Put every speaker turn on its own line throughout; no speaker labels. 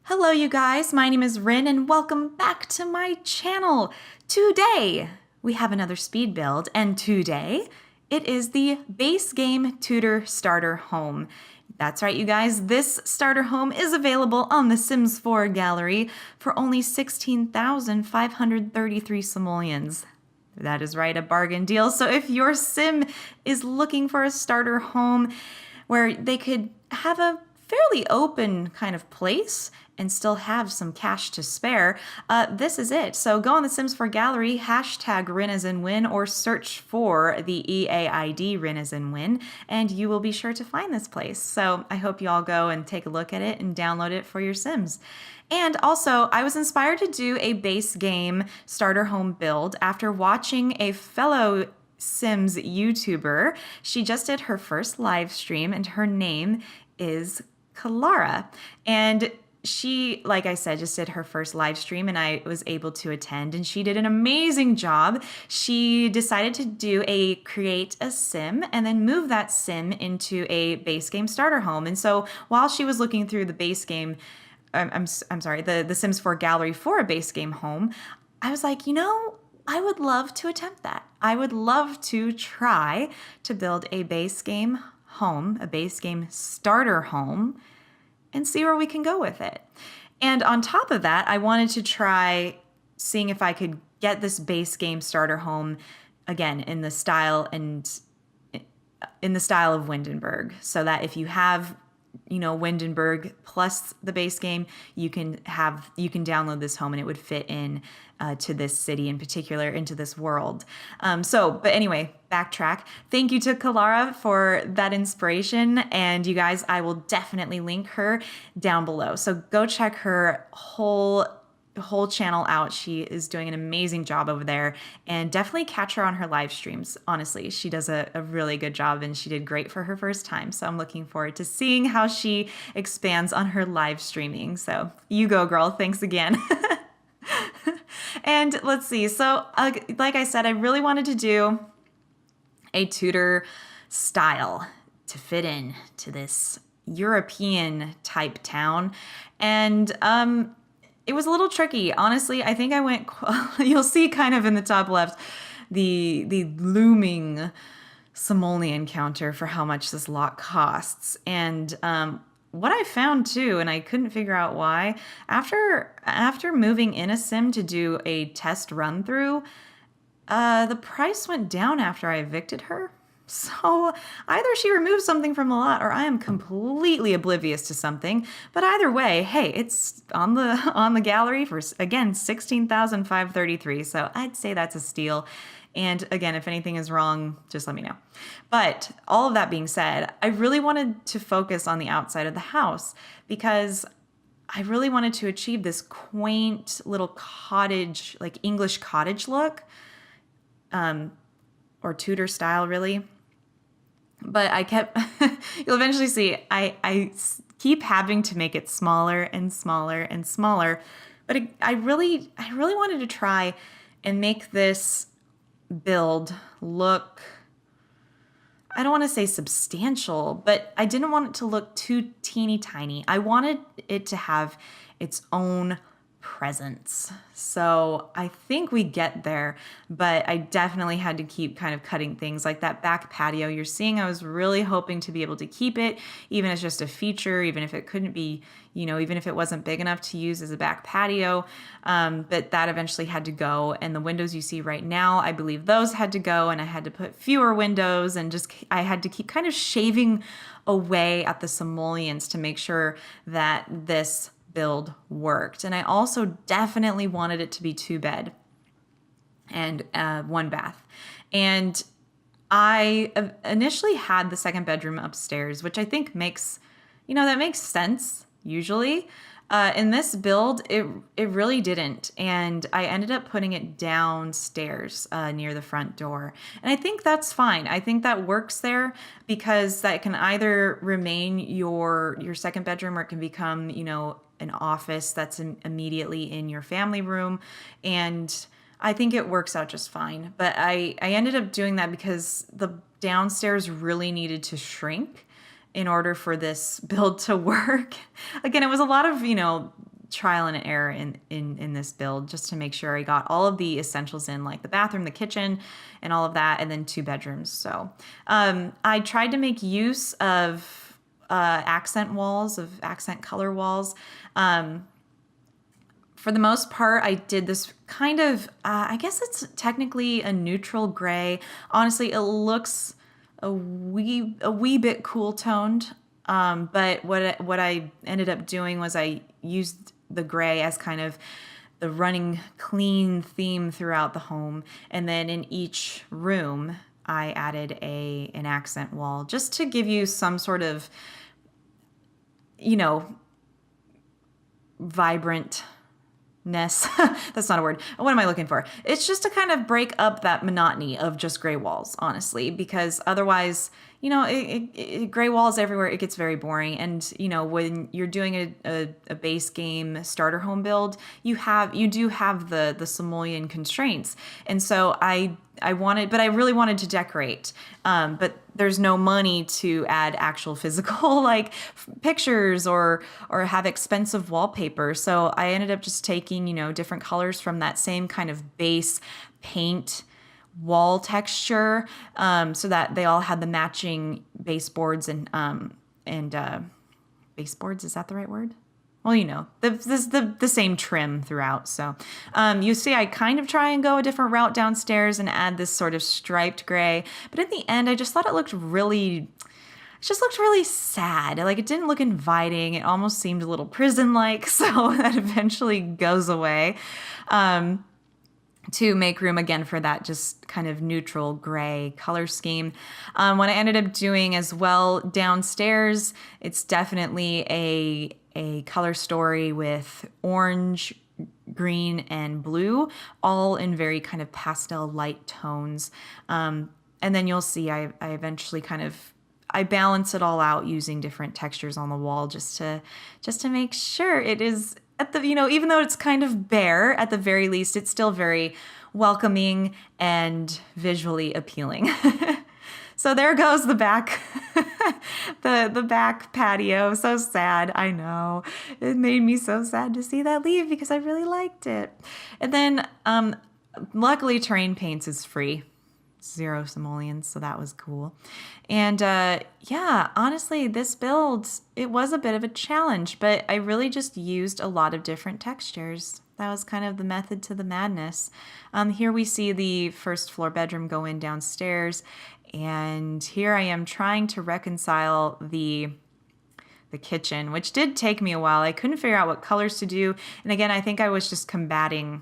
Hello you guys, my name is Ryn and welcome back to my channel. Today we have another speed build and today it is the base game Tudor starter home. That's right you guys, this starter home is available on the Sims 4 gallery for only 16,533 simoleons. That is right, a bargain deal. So if your sim is looking for a starter home where they could have a fairly open kind of place and still have some cash to spare, this is it. So go on the Sims 4 gallery, hashtag RynAsInWin, or search for the EAID RynAsInWin, and you will be sure to find this place. So I hope you all go and take a look at it and download it for your Sims. And also, I was inspired to do a base game starter home build after watching a fellow Sims YouTuber. She just did her first live stream and her name is Kalara. And she, like I said, just did her first live stream and I was able to attend and she did an amazing job. She decided to create a sim and then move that sim into a base game starter home. And so while she was looking through the base game, I'm sorry, the Sims 4 gallery for a base game home, I was like, I would love to attempt that. I would love to try to build a base game home, a base game starter home, and see where we can go with it. And on top of that, I wanted to try seeing if I could get this base game starter home again in the style of Windenburg, so that if you have Windenburg plus the base game, you can download this home and it would fit in to this city in particular, into this world. But anyway, backtrack. Thank you to Kalara for that inspiration. And you guys, I will definitely link her down below. So go check her whole channel out. She is doing an amazing job over there, and definitely catch her on her live streams. Honestly, she does a really good job and she did great for her first time. So I'm looking forward to seeing how she expands on her live streaming. So you go, girl. Thanks again. And let's see. So like I said, I really wanted to do a Tudor style to fit in to this European type town. And it was a little tricky. Honestly, I think I went, you'll see kind of in the top left, the looming simoleon counter for how much this lot costs. And what I found too, and I couldn't figure out why, after moving in a sim to do a test run through, the price went down after I evicted her. So either she removed something from the lot or I am completely oblivious to something. But either way, hey, it's on the gallery for, again, 16,533. So I'd say that's a steal. And again, if anything is wrong, just let me know. But all of that being said, I really wanted to focus on the outside of the house because I really wanted to achieve this quaint little cottage, like English cottage look, or Tudor style really. But I kept, you'll eventually see, I keep having to make it smaller and smaller and smaller. But I really wanted to try and make this build look, I don't want to say substantial, but I didn't want it to look too teeny tiny. I wanted it to have its own presence. So I think we get there, but I definitely had to keep kind of cutting things like that back patio you're seeing. I was really hoping to be able to keep it, even as just a feature, even if it couldn't be, even if it wasn't big enough to use as a back patio. But that eventually had to go. And the windows you see right now, I believe those had to go, and I had to put fewer windows, and I had to keep kind of shaving away at the simoleons to make sure that this build worked. And I also definitely wanted it to be 2-bed and 1 bath. And I initially had the second bedroom upstairs, which I think makes sense usually. In this build, it really didn't. And I ended up putting it downstairs near the front door. And I think that's fine. I think that works there because that can either remain your second bedroom or it can become, an office that's immediately in your family room. And I think it works out just fine. But I ended up doing that because the downstairs really needed to shrink in order for this build to work. Again, it was a lot of, trial and error in this build just to make sure I got all of the essentials in, like the bathroom, the kitchen, and all of that, and then 2 bedrooms. So I tried to make use of accent walls, of accent color walls. For the most part, I did this kind of, I guess it's technically a neutral gray. Honestly, it looks a wee bit cool toned. But what I ended up doing was I used the gray as kind of the running clean theme throughout the home. And then in each room, I added an accent wall just to give you some sort of, vibrantness. That's not a word. What am I looking for? It's just to kind of break up that monotony of just gray walls, honestly, because otherwise, gray walls everywhere, it gets very boring. And, when you're doing a base game starter home build, you do have the simoleon constraints. And so I really wanted to decorate, but there's no money to add actual physical like pictures or have expensive wallpaper. So I ended up just taking, different colors from that same kind of base paint wall texture, so that they all had the matching baseboards and baseboards. Is that the right word? Well, the same trim throughout. So you see I kind of try and go a different route downstairs and add this sort of striped gray. But in the end, I just thought it looked really sad. Like, it didn't look inviting. It almost seemed a little prison-like. So that eventually goes away to make room again for that just kind of neutral gray color scheme. What I ended up doing as well downstairs, it's definitely a color story with orange, green, and blue, all in very kind of pastel light tones. And then you'll see I eventually I balance it all out using different textures on the wall just to make sure it is at the, even though it's kind of bare, at the very least, it's still very welcoming and visually appealing. So there goes the back, the back patio. So sad. I know. It made me so sad to see that leave because I really liked it. And then, luckily Terrain Paints is free. 0 simoleons, so that was cool. And honestly, this build, it was a bit of a challenge, but I really just used a lot of different textures. That was kind of the method to the madness. Here we see the first floor bedroom go in downstairs, and here I am trying to reconcile the kitchen, which did take me a while. I couldn't figure out what colors to do, and again, I think I was just combating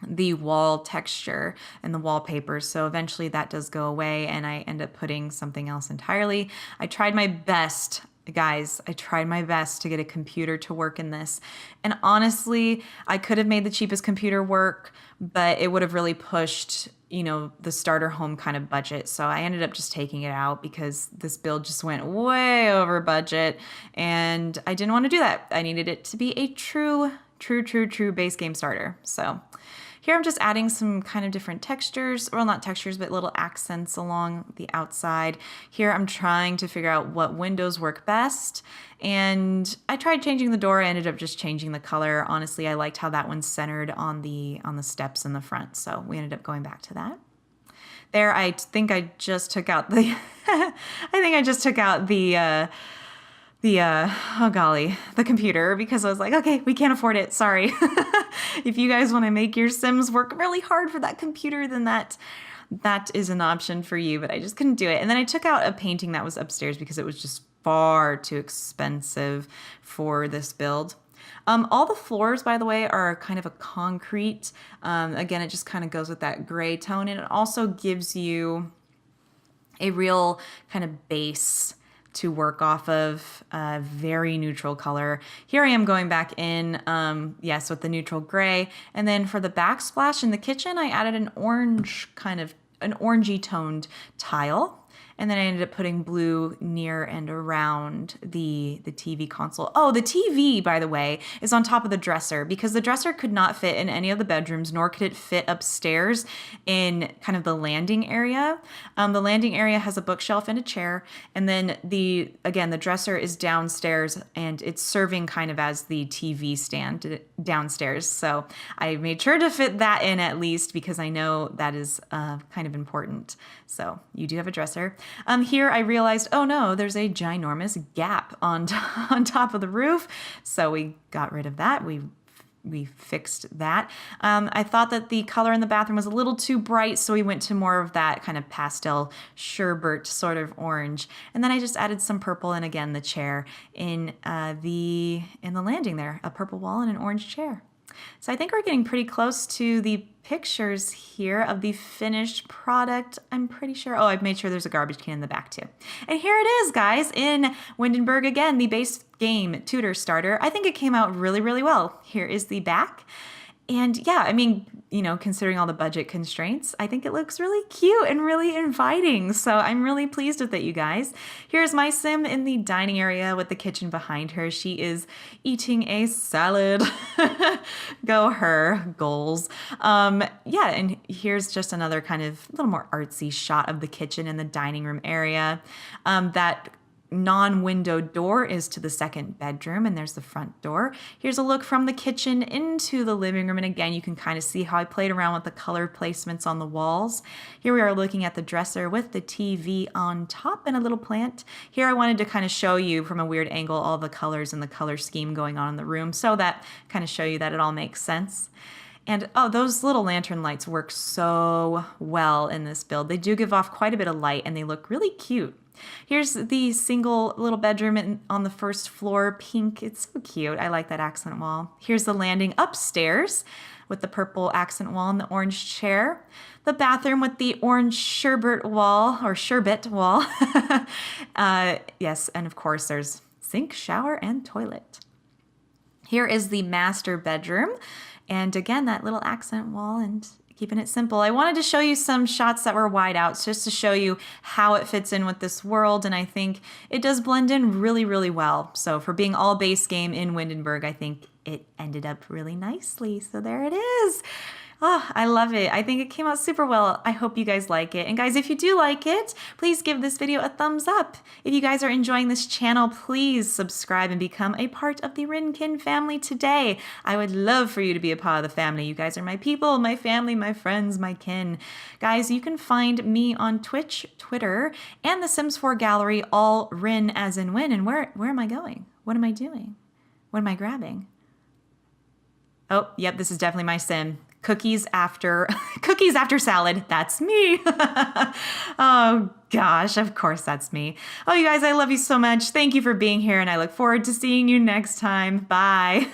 the wall texture and the wallpaper. So eventually that does go away and I end up putting something else entirely. I tried my best, guys. I tried my best to get a computer to work in this. And honestly, I could have made the cheapest computer work, but it would have really pushed, the starter home kind of budget. So I ended up just taking it out because this build just went way over budget and I didn't want to do that. I needed it to be a true base game starter. So here I'm just adding some kind of different textures, well, not textures, but little accents along the outside. Here I'm trying to figure out what windows work best. And I tried changing the door. I ended up just changing the color. Honestly, I liked how that one's centered on the steps in the front. So we ended up going back to that. There, I think I just took out the, the computer because I was like, okay, we can't afford it. Sorry. If you guys want to make your Sims work really hard for that computer, then that is an option for you, but I just couldn't do it. And then I took out a painting that was upstairs because it was just far too expensive for this build. All the floors, by the way, are kind of a concrete. Again, it just kind of goes with that gray tone, and it also gives you a real kind of base to work off of, a very neutral color. Here I am going back in, yes, with the neutral gray. And then for the backsplash in the kitchen, I added an orangey toned tile. And then I ended up putting blue near and around the TV console. Oh, the TV, by the way, is on top of the dresser because the dresser could not fit in any of the bedrooms, nor could it fit upstairs in kind of the landing area. The landing area has a bookshelf and a chair. And then the dresser is downstairs and it's serving kind of as the TV stand downstairs. So I made sure to fit that in at least because I know that is kind of important. So you do have a dresser. Here I realized, oh no, there's a ginormous gap on top of the roof. So we got rid of that. We fixed that. I thought that the color in the bathroom was a little too bright, so we went to more of that kind of pastel sherbet sort of orange. And then I just added some purple and again the chair in the landing there, a purple wall and an orange chair. So I think we're getting pretty close to the pictures here of the finished product. I'm pretty sure. Oh, I've made sure there's a garbage can in the back too. And here it is, guys, in Windenburg again, the base game Tudor starter. I think it came out really, really well. Here is the back. And yeah, I mean, you know, considering all the budget constraints, I think it looks really cute and really inviting. So I'm really pleased with it, you guys. Here's my sim in the dining area with the kitchen behind her. She is eating a salad. Go her, goals. Yeah, and here's just another kind of little more artsy shot of the kitchen and the dining room area. That non-window door is to the second bedroom, and there's the front door. Here's a look from the kitchen into the living room, and again, you can kind of see how I played around with the color placements on the walls. Here we are looking at the dresser with the TV on top and a little plant. Here I wanted to kind of show you from a weird angle all the colors and the color scheme going on in the room, so that kind of show you that it all makes sense. And oh, those little lantern lights work so well in this build. They do give off quite a bit of light, and they look really cute. Here's the single little bedroom on the first floor, pink. It's so cute. I like that accent wall. Here's the landing upstairs with the purple accent wall and the orange chair. The bathroom with the orange sherbet wall. Yes, and of course there's sink, shower, and toilet. Here is the master bedroom. And again, that little accent wall and keeping it simple. I wanted to show you some shots that were wide outs just to show you how it fits in with this world, and I think it does blend in really, really well. So for being all base game in Windenburg, I think it ended up really nicely. So there it is. Oh, I love it. I think it came out super well. I hope you guys like it. And guys, if you do like it, please give this video a thumbs up. If you guys are enjoying this channel, please subscribe and become a part of the Rynkin family today. I would love for you to be a part of the family. You guys are my people, my family, my friends, my kin. Guys, you can find me on Twitch, Twitter, and the Sims 4 gallery, all RynAsInWin. And where am I going? What am I doing? What am I grabbing? Oh, yep, this is definitely my sim. Cookies after salad. That's me. Oh gosh, of course that's me. Oh, you guys, I love you so much. Thank you for being here, and I look forward to seeing you next time. Bye.